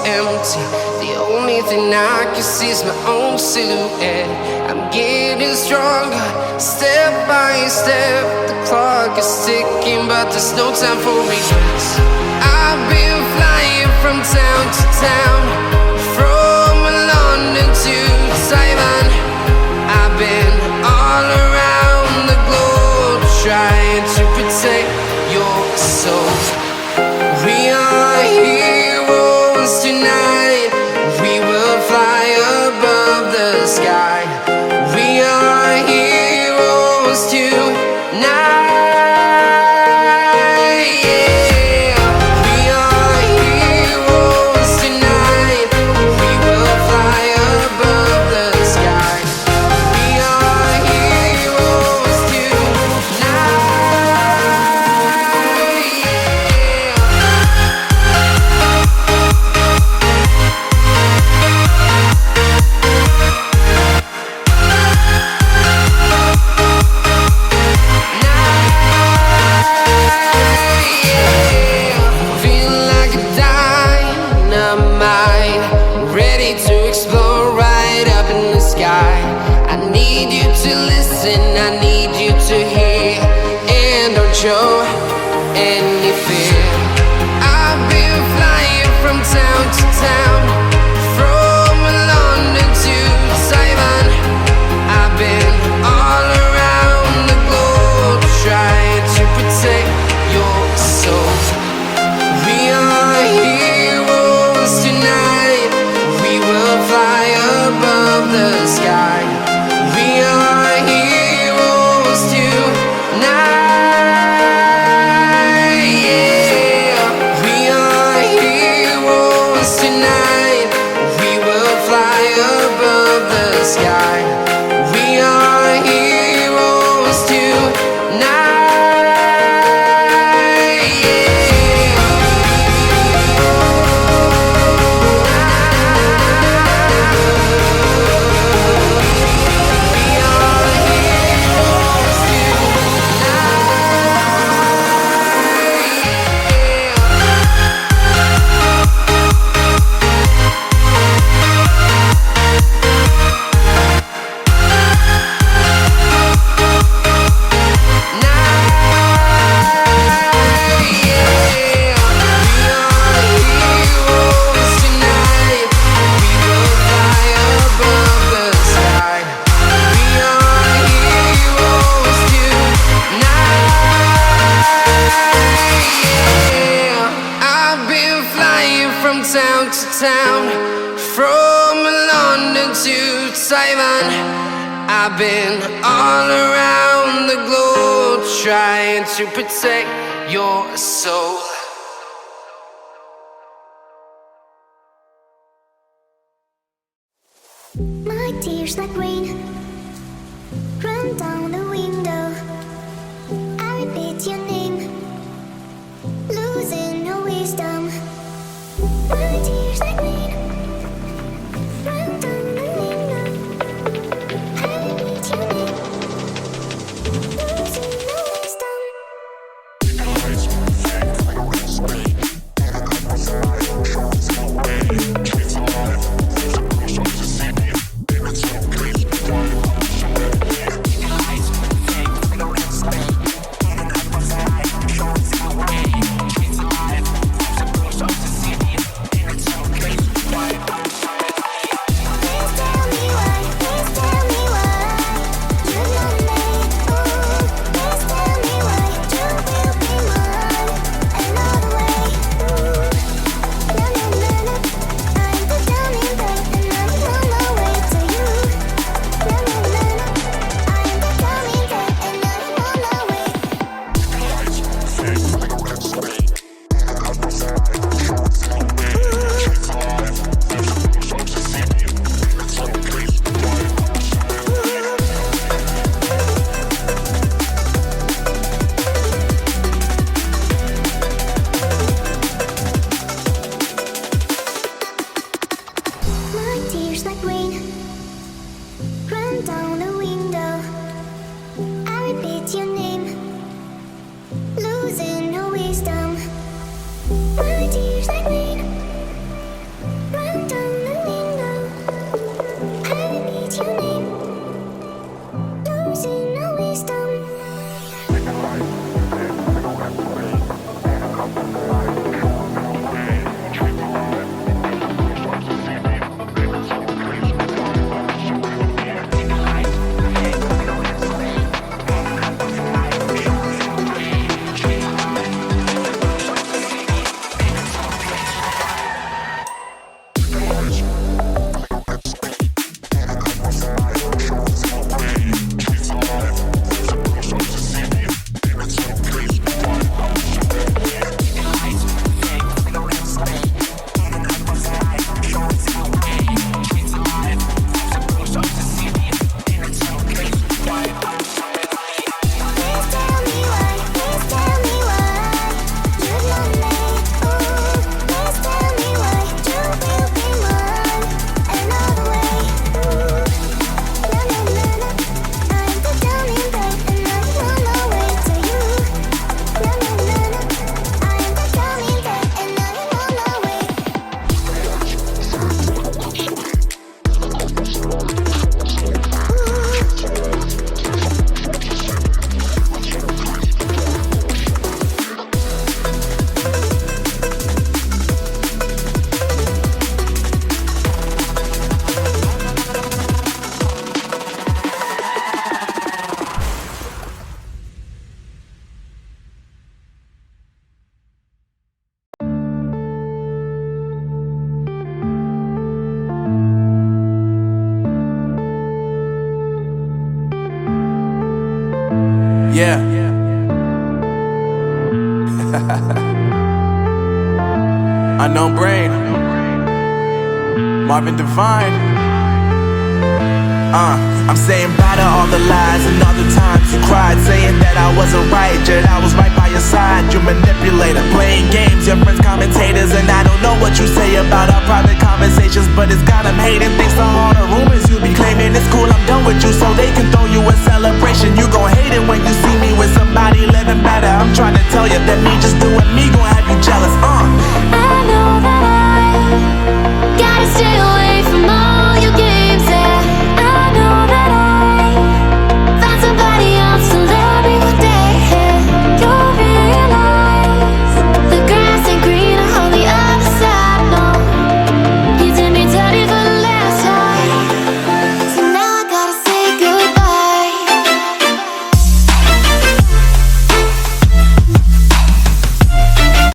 empty. The only thing I can see is my own silhouette. I'm getting stronger, step by step. The clock is ticking, but there's no time for regrets. I've been flying from town to town, from London to Taiwan. I've been all around the globe, trying to protect your soul. We are heroes tonight. We will fly above the sky. We are heroes tonight. Show any fear. I've been flying from town to town, from London to Taiwan. I've been all around the globe, trying to protect your soul. We are heroes tonight. We will fly above the sky. We are heroes tonight. I've been all around the globe, trying to protect your soul. My tears like rain run down the window. I repeat your name, losing no wisdom. My tears like rain run down the window. I repeat your name, losing no wisdom. reach your name. Losing no wisdom. Yeah. Unknown Brain, Marvin Devine. I'm saying bye to all the lies and all the times you cried, saying that I wasn't right, yet I was right by your side. You manipulator, playing games, your friends commentators, and I don't know what you say about our private conversations, but it's got them hating. Thanks to all the rumors you be claiming, it's cool, I'm done with you, so they can throw you aside.